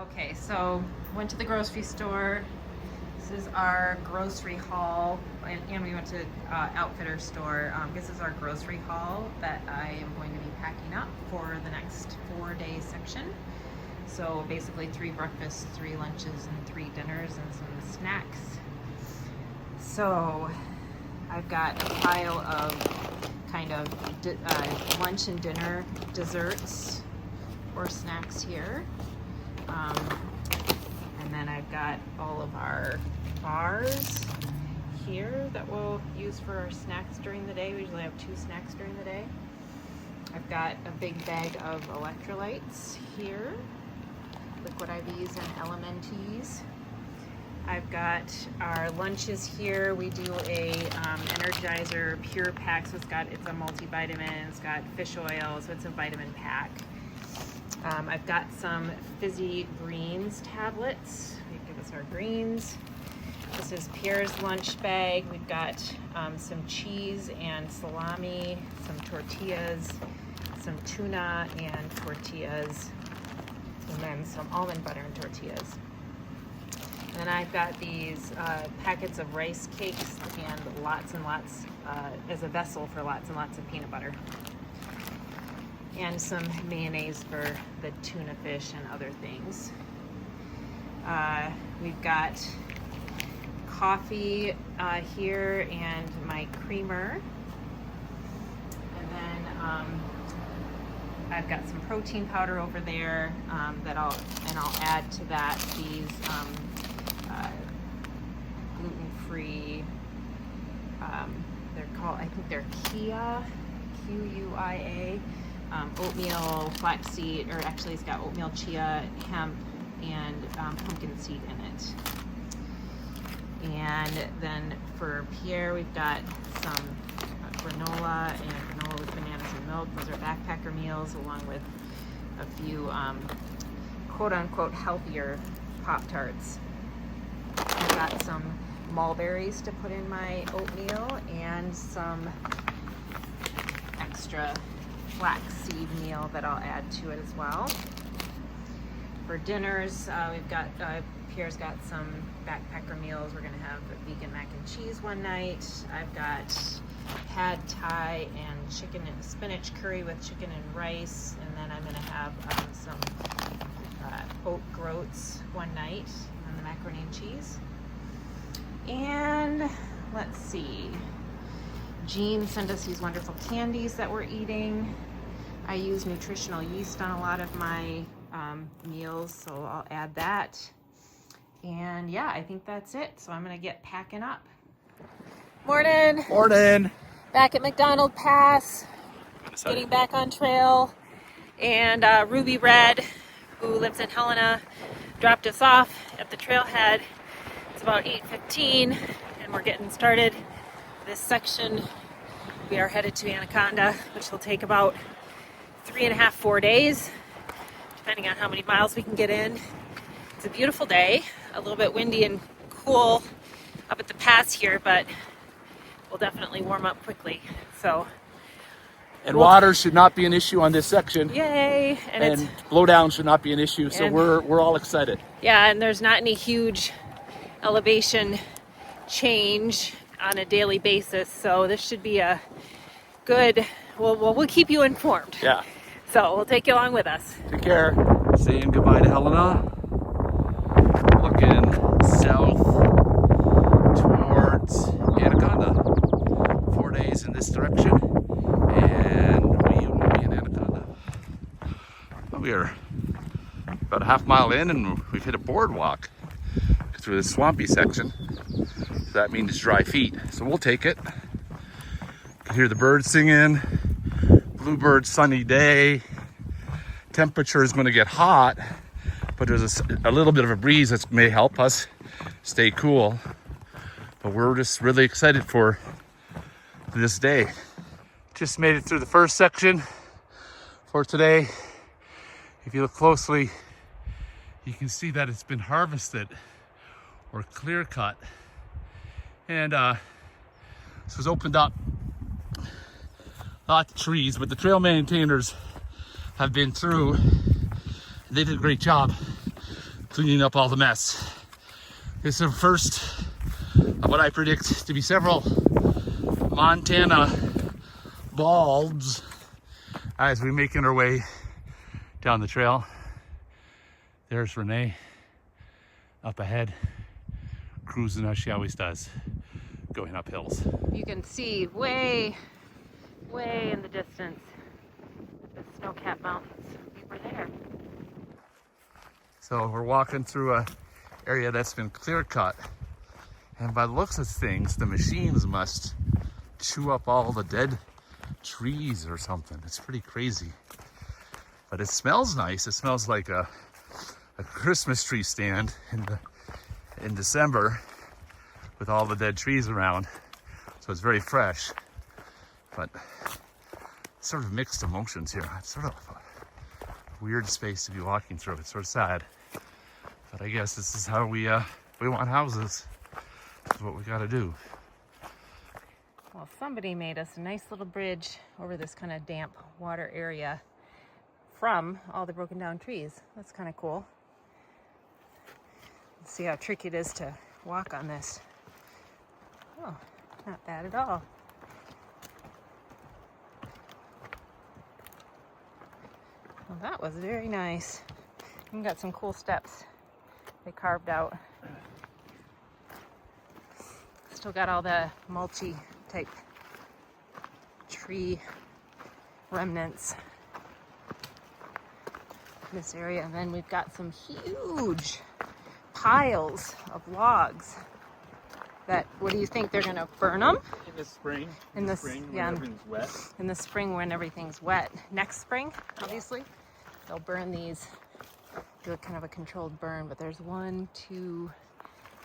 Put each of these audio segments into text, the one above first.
Okay, so went to the grocery store. This is our grocery haul, and we went to Outfitter store. This is our grocery haul that I am going to be packing up for the next 4-day section. So basically 3 breakfasts, 3 lunches, and 3 dinners, and some snacks. So I've got a pile of kind of lunch and dinner desserts or snacks here. And then I've got all of our bars here that we'll use for our snacks during the day. We usually have 2 snacks during the day. I've got a big bag of electrolytes here, liquid IVs and LMNTs. I've got our lunches here. We do a Energizer Pure Pack, so it's a multivitamin, it's got fish oil, so it's a vitamin pack. I've got some Fizzy Greens tablets. We give us our greens. This is Pierre's lunch bag. We've got some cheese and salami, some tortillas, some tuna and tortillas, and then some almond butter and tortillas. And then I've got these packets of rice cakes and lots as a vessel for lots and lots of peanut butter. And some mayonnaise for the tuna fish and other things. We've got coffee here and my creamer. And then I've got some protein powder over there that I'll add to that these gluten-free, I think they're Kia, Q-U-I-A. Oatmeal, flaxseed, or actually it's got oatmeal, chia, hemp, and pumpkin seed in it. And then for Pierre, we've got some granola and granola with bananas and milk. Those are backpacker meals, along with a few quote-unquote healthier Pop-Tarts. I've got some mulberries to put in my oatmeal and some extra flaxseed meal that I'll add to it as well. For dinners, we've got Pierre's got some backpacker meals. We're gonna have a vegan mac and cheese one night. I've got pad thai and chicken and spinach curry with chicken and rice, and then I'm gonna have some oat groats one night on the macaroni and cheese. And let's see. Jean sent us these wonderful candies that we're eating. I use nutritional yeast on a lot of my meals, so I'll add that. And yeah, I think that's it. So I'm gonna get packing up. Morning. Morning. Back at McDonald Pass, getting back on trail. And Ruby Red, who lives in Helena, dropped us off at the trailhead. It's about 8:15, and we're getting started. This section, we are headed to Anaconda, which will take about 3.5-4 days, depending on how many miles we can get in. It's a beautiful day, a little bit windy and cool up at the pass here, but we'll definitely warm up quickly. So, and water should not be an issue on this section. Yay! And blowdown should not be an issue. So we're all excited. Yeah, and there's not any huge elevation change on a daily basis, so this should be a good. We'll keep you informed. Yeah. So we'll take you along with us. Take care. Saying goodbye to Helena. Looking south towards Anaconda. 4 days in this direction, and we will be in Anaconda. We are about a half mile in, and we've hit a boardwalk through the swampy section. So that means dry feet. So we'll take it. You can hear the birds singing. Bluebird sunny day. Temperature is going to get hot, but there's a little bit of a breeze that may help us stay cool. But we're just really excited for this day. Just made it through the first section for today. If you look closely, you can see that it's been harvested or clear cut. And this was opened up. Lots of trees, but the trail maintainers have been through. They did a great job cleaning up all the mess. It's the first of what I predict to be several Montana balds as we're making our way down the trail. There's Renee up ahead, cruising as she always does, going up hills. You can see way in the distance the snow-capped mountains. We were there. So we're walking through a area that's been clear cut, and by the looks of things, the machines must chew up all the dead trees or something. It's pretty crazy, but it smells nice. It smells like a Christmas tree stand in December with all the dead trees around. So it's very fresh, but sort of mixed emotions here. It's sort of a weird space to be walking through. It's sort of sad, but I guess this is how we want houses. This is what we got to do. Well, somebody made us a nice little bridge over this kind of damp water area from all the broken down trees. That's kind of cool. Let's see how tricky it is to walk on this. Oh, not bad at all. Well, that was very nice. We got some cool steps they carved out. Still got all the mulchy type tree remnants in this area. And then we've got some huge piles of logs that, what do you think, they're gonna burn them? In the spring. In the spring yeah, when everything's wet. in the spring when everything's wet. Next spring, obviously, they'll burn these, do a kind of a controlled burn, but there's 1, 2,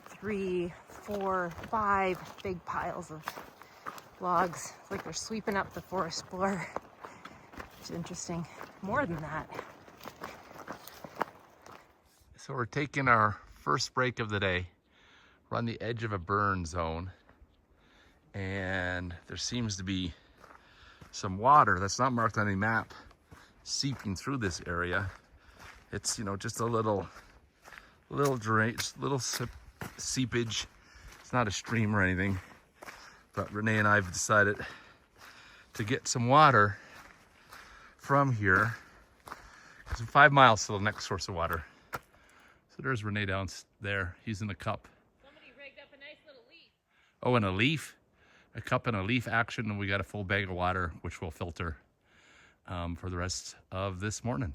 3, 4, 5 big piles of logs. It's like they're sweeping up the forest floor. It's interesting. More than that. So we're taking our first break of the day. We're on the edge of a burn zone, and there seems to be some water that's not marked on any map seeping through this area. It's, you know, just a little drainage, little seepage. It's not a stream or anything, but Renee and I have decided to get some water from here. It's 5 miles to the next source of water. So there's Renee down there. He's in a cup. Somebody rigged up a nice little leaf. Oh, and a leaf. A cup and a leaf action, and we got a full bag of water, which we'll filter for the rest of this morning.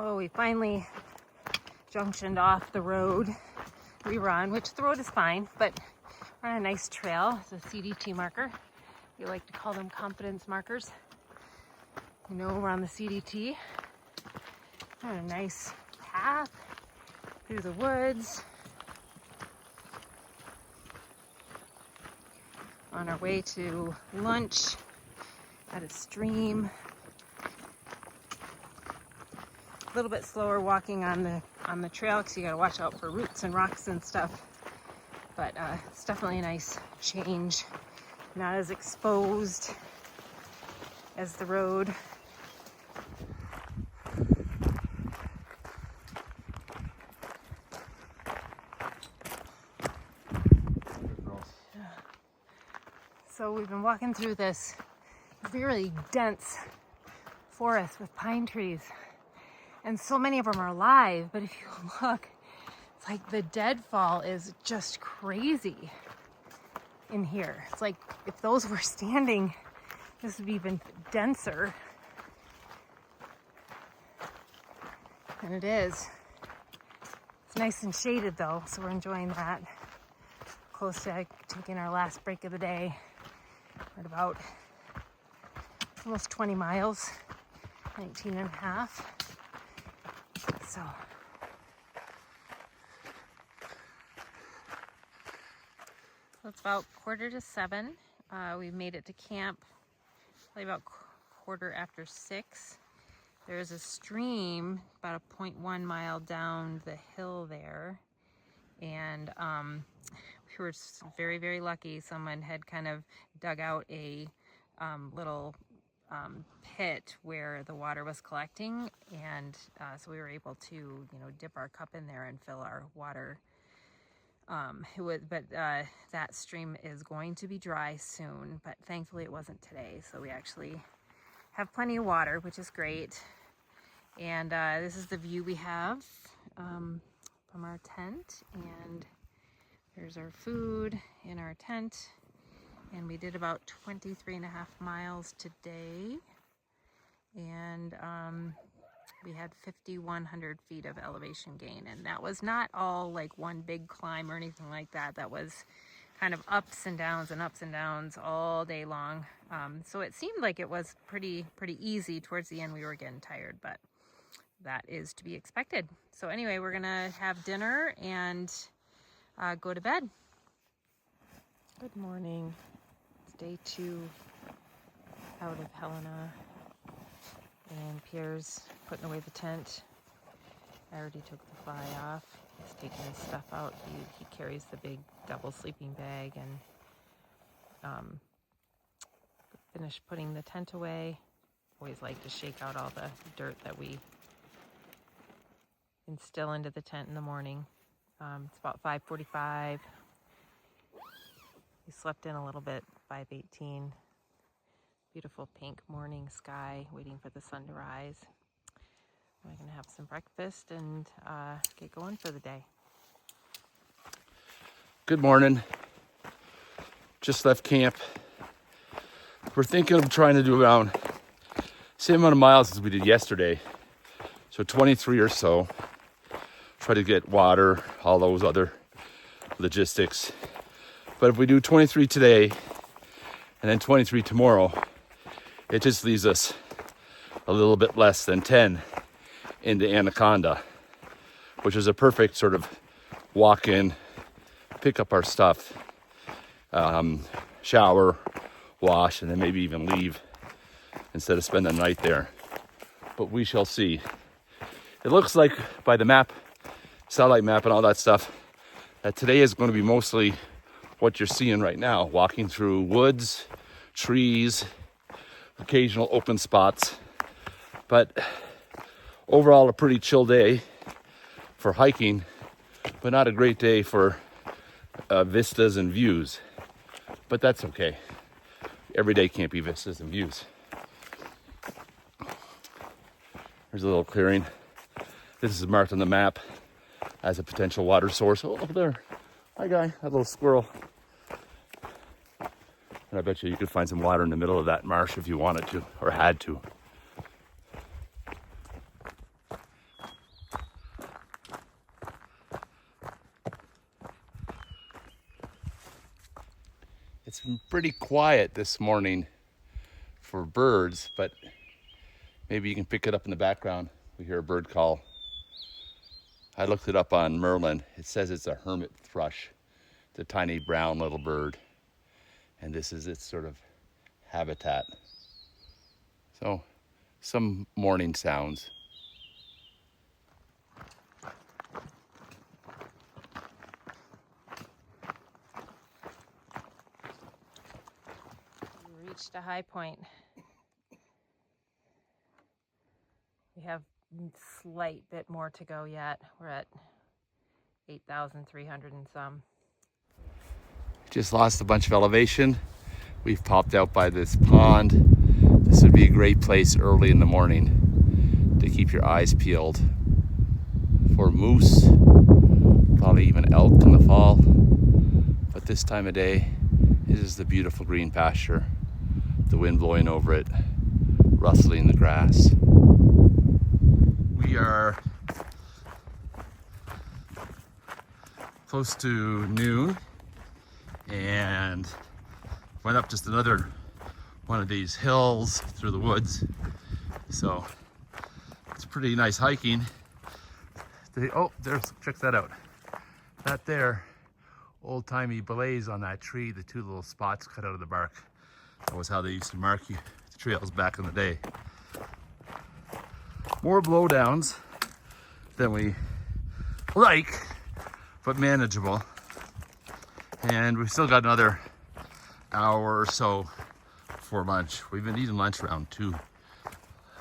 Oh, we finally junctioned off the road we were on, which the road is fine, but we're on a nice trail. It's a CDT marker. We like to call them competence markers. You know, we're on the CDT. On a nice path through the woods. On our way to lunch at a stream. A little bit slower walking on the trail because you got to watch out for roots and rocks and stuff. But it's definitely a nice change. Not as exposed as the road. So we've been walking through this really dense forest with pine trees. And so many of them are alive, but if you look, it's like the deadfall is just crazy in here. It's like if those were standing, this would be even denser than it is. It's nice and shaded though, so we're enjoying that. Close to taking our last break of the day at about almost 20 miles, 19 and a half. So it's about 6:45. We made it to camp probably about 6:15. there's a stream about a 0.1 mile down the hill there, and we were very, very lucky. Someone had kind of dug out a little pit where the water was collecting, and so we were able to, you know, dip our cup in there and fill our water. That stream is going to be dry soon, but thankfully it wasn't today, so we actually have plenty of water, which is great. And this is the view we have from our tent, and there's our food in our tent. And we did about 23.5 miles today, and we had 5,100 feet of elevation gain, and that was not all like one big climb or anything like that. That was kind of ups and downs all day long. So it seemed like it was pretty easy. Towards the end we were getting tired, but that is to be expected. So anyway, we're gonna have dinner and go to bed. Good morning. It's day 2 out of Helena, and Pierre's putting away the tent. I already took the fly off. He's taking his stuff out. He carries the big double sleeping bag, and finished putting the tent away. Always like to shake out all the dirt that we instill into the tent in the morning. It's about 5:45. We slept in a little bit, 5:18. Beautiful pink morning sky, waiting for the sun to rise. We're gonna have some breakfast and get going for the day. Good morning. Just left camp. We're thinking of trying to do around same amount of miles as we did yesterday. So 23 or so. Try to get water, all those other logistics. But if we do 23 today and then 23 tomorrow, it just leaves us a little bit less than 10 into Anaconda, which is a perfect sort of walk in, pick up our stuff, shower, wash, and then maybe even leave instead of spend the night there. But we shall see. It looks like by the map, satellite map and all that stuff, that today is going to be mostly what you're seeing right now, walking through woods, trees, occasional open spots. But overall, a pretty chill day for hiking, but not a great day for vistas and views. But that's okay. Every day can't be vistas and views. There's a little clearing. This is marked on the map as a potential water source. Oh, over there. Hi, guy. That little squirrel. And I bet you could find some water in the middle of that marsh if you wanted to, or had to. It's been pretty quiet this morning for birds, but maybe you can pick it up in the background. We hear a bird call. I looked it up on Merlin. It says it's a hermit thrush. It's a tiny brown little bird. And this is its sort of habitat. So, some morning sounds. We reached a high point. We have a slight bit more to go yet. We're at 8,300 and some. Just lost a bunch of elevation. We've popped out by this pond. This would be a great place early in the morning to keep your eyes peeled for moose, probably even elk in the fall. But this time of day, this is the beautiful green pasture, the wind blowing over it, rustling the grass. We are close to noon and went up just another one of these hills through the woods. So it's pretty nice hiking. Oh, check that out. That there, old-timey blaze on that tree, the 2 little spots cut out of the bark. That was how they used to mark the trails back in the day. more blowdowns than we like, but manageable. And we've still got another hour or so before lunch. We've been eating lunch around 2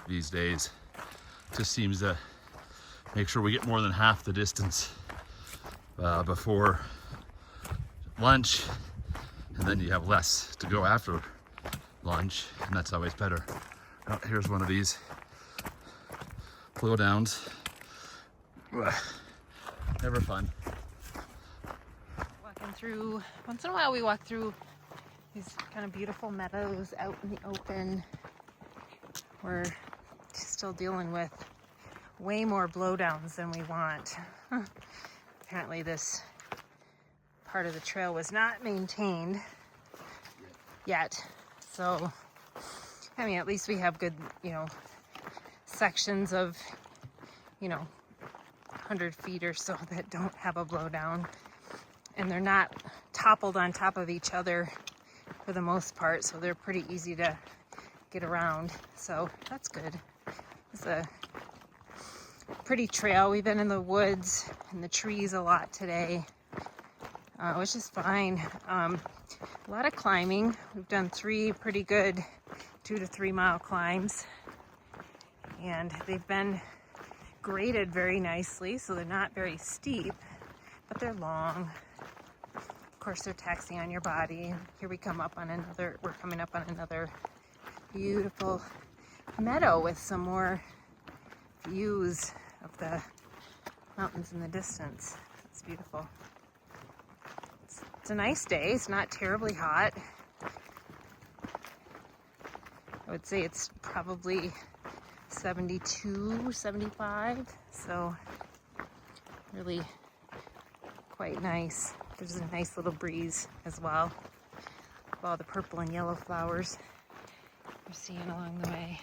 these days. Just seems to make sure we get more than half the distance before lunch, and then you have less to go after lunch, and that's always better. Oh, here's one of these blowdowns. Never fun. Walking through, once in a while we walk through these kind of beautiful meadows out in the open. We're still dealing with way more blowdowns than we want. Apparently this part of the trail was not maintained yet. So, I mean, at least we have good, sections of, 100 feet or so that don't have a blowdown. And they're not toppled on top of each other for the most part, so they're pretty easy to get around. So that's good. It's a pretty trail. We've been in the woods and the trees a lot today, which is fine. A lot of climbing. We've done 3 pretty good 2 to 3 mile climbs, and they've been graded very nicely, so they're not very steep, but they're long. Of course, they're taxing on your body. Here we're coming up on another beautiful meadow with some more views of the mountains in the distance. It's beautiful. It's a nice day. It's not terribly hot. I would say it's probably 72, 75, so really quite nice. There's a nice little breeze as well with all the purple and yellow flowers we're seeing along the way.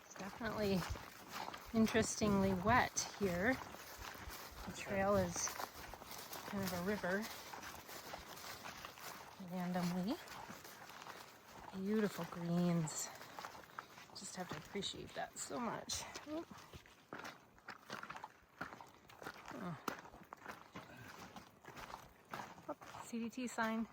It's definitely interestingly wet here. The trail is kind of a river. Randomly. Beautiful greens. Just have to appreciate that so much. Oh. Oh, CDT sign.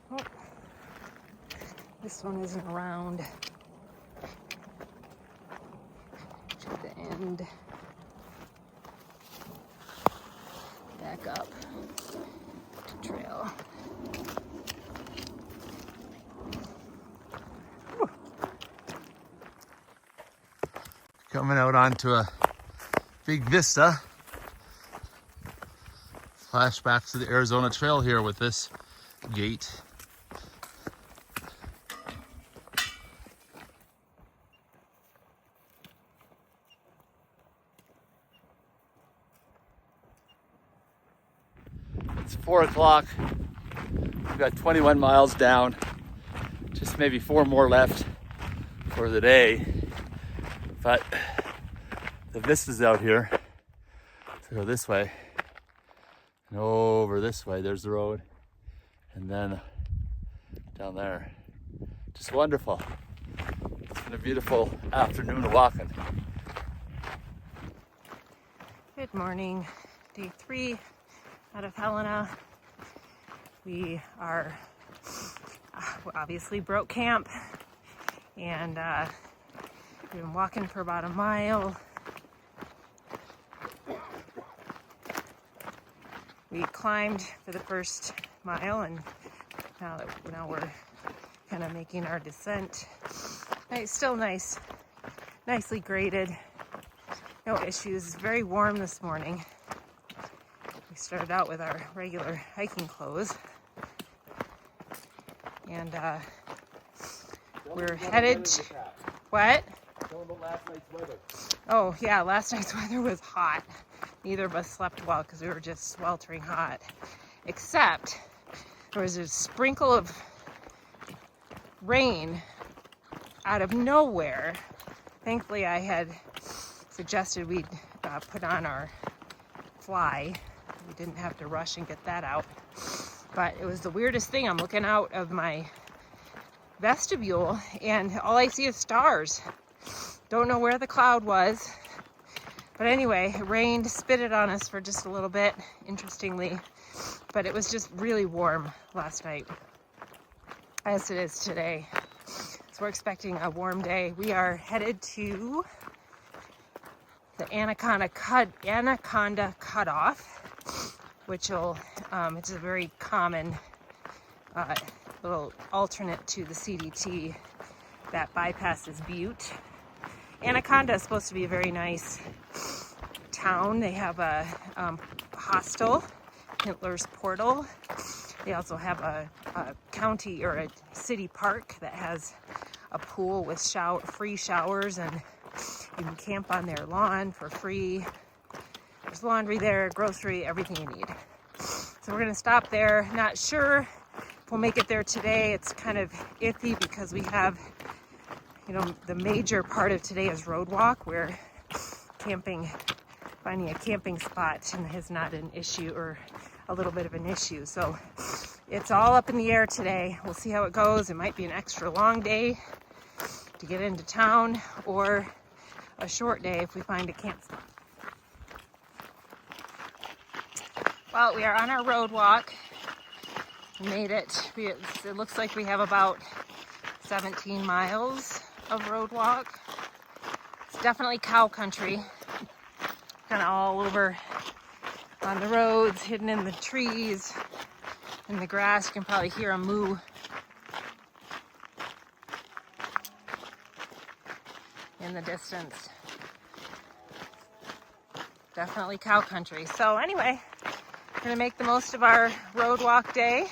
Oh, this one isn't around to the end. Back up to trail. Whew. Coming out onto a big vista. Flashback to the Arizona Trail here with this gate. It's 4 o'clock. We've got 21 miles down. Just maybe 4 more left for the day. But the vistas out here. So go this way. And over this way, there's the road. And then down there. Just wonderful. It's been a beautiful afternoon of walking. Good morning. Day 3 out of Helena. We obviously broke camp, and we've been walking for about a mile. We climbed for the first mile, and now we're kind of making our descent. It's still nicely graded. No issues. It's very warm this morning. We started out with our regular hiking clothes. And we're headed. What? Tell them about last night's weather. Oh, yeah, last night's weather was hot. Neither of us slept well because we were just sweltering hot. Except there was a sprinkle of rain out of nowhere. Thankfully, I had suggested we put on our fly. We didn't have to rush and get that out. But it was the weirdest thing. I'm looking out of my vestibule and all I see is stars. Don't know where the cloud was. But anyway, it rained, spit it on us for just a little bit, interestingly. But it was just really warm last night, as it is today. So we're expecting a warm day. We are headed to the Anaconda cutoff, which will, it's a very common little alternate to the CDT that bypasses Butte. Anaconda is supposed to be a very nice town. They have a hostel, Hitler's Portal. They also have a county or a city park that has a pool with free showers, and you can camp on their lawn for free. There's laundry there, grocery, everything you need. So we're gonna stop there. Not sure if we'll make it there today. It's kind of iffy because we have, you know, the major part of today is road walk, where finding a camping spot is not an issue, or a little bit of an issue. So it's all up in the air today. We'll see how it goes. It might be an extra long day to get into town, or a short day if we find a camp spot. Well, we are on our road walk. We made it. It looks like we have about 17 miles of road walk. It's definitely cow country. Kind of all over on the roads, hidden in the trees, in the grass. You can probably hear a moo. In the distance. Definitely cow country. So anyway, we're gonna make the most of our road walk day.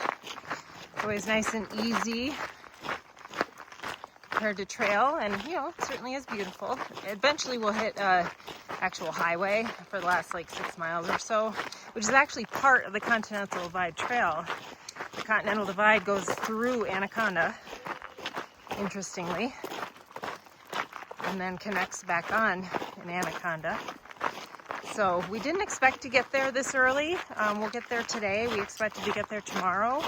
It's always nice and easy compared to trail, and you know, it certainly is beautiful. Eventually we'll hit actual highway for the last like 6 miles or so, which is actually part of the Continental Divide Trail. The Continental Divide goes through Anaconda, interestingly, and then connects back on in Anaconda. So we didn't expect to get there this early. We'll get there today. We expected to get there tomorrow.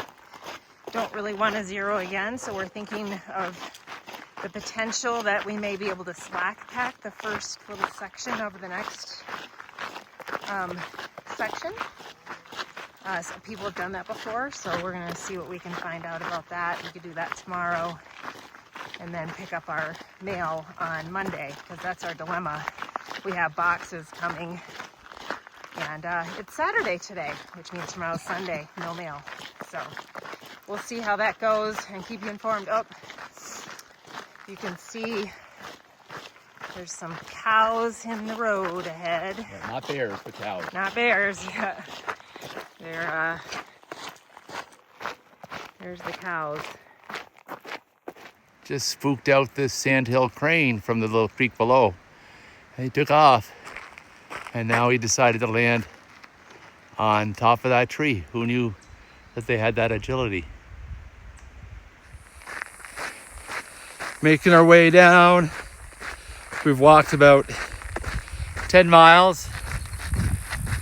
Don't really want to zero again, so we're thinking of the potential that we may be able to slack pack the first little section of the next section. Some people have done that before, so we're going to see what we can find out about that. We could do that tomorrow and then pick up our mail on Monday, because that's our dilemma. We have boxes coming, and it's Saturday today, which means tomorrow's Sunday, no mail. So we'll see how that goes and keep you informed. Oh, you can see there's some cows in the road ahead. Yeah, not bears, but cows. Not bears, yeah. There's the cows. Just spooked out this sandhill crane from the little creek below. He took off, and now he decided to land on top of that tree. Who knew that they had that agility? Making our way down. We've walked about 10 miles.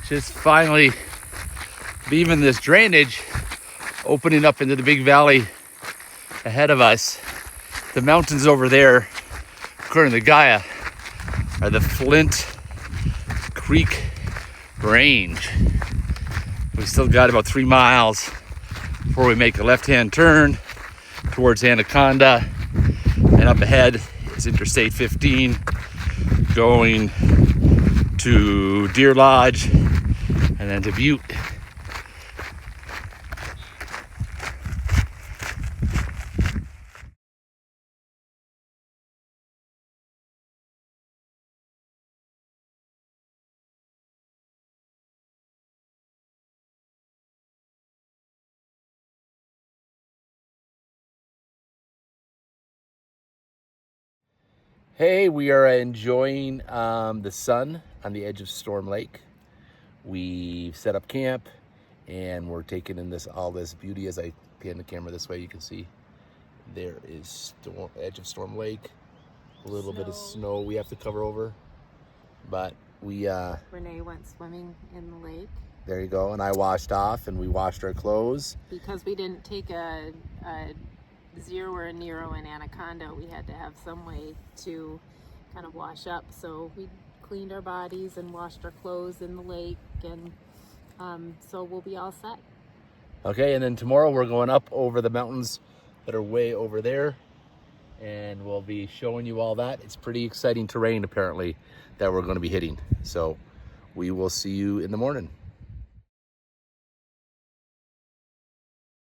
Just finally leaving this drainage, opening up into the big valley ahead of us. The mountains over there, according to Gaia, are the Flint Creek Range. We still got about 3 miles before we make a left-hand turn towards Anaconda, and up ahead is Interstate 15 going to Deer Lodge and then to Butte. Hey, we are enjoying the sun on the edge of Storm Lake. We set up camp and we're taking in all this beauty. As I pan the camera this way, you can see there is edge of Storm Lake. A little bit of snow we have to cover over, but we Renee went swimming in the lake. There you go. And I washed off and we washed our clothes. Because we didn't take a Zero or a Nero in Anaconda, we had to have some way to kind of wash up. So we cleaned our bodies and washed our clothes in the lake, and so we'll be all set. Okay, and then tomorrow we're going up over the mountains that are way over there, and we'll be showing you all that. It's pretty exciting terrain apparently that we're going to be hitting. So we will see you in the morning.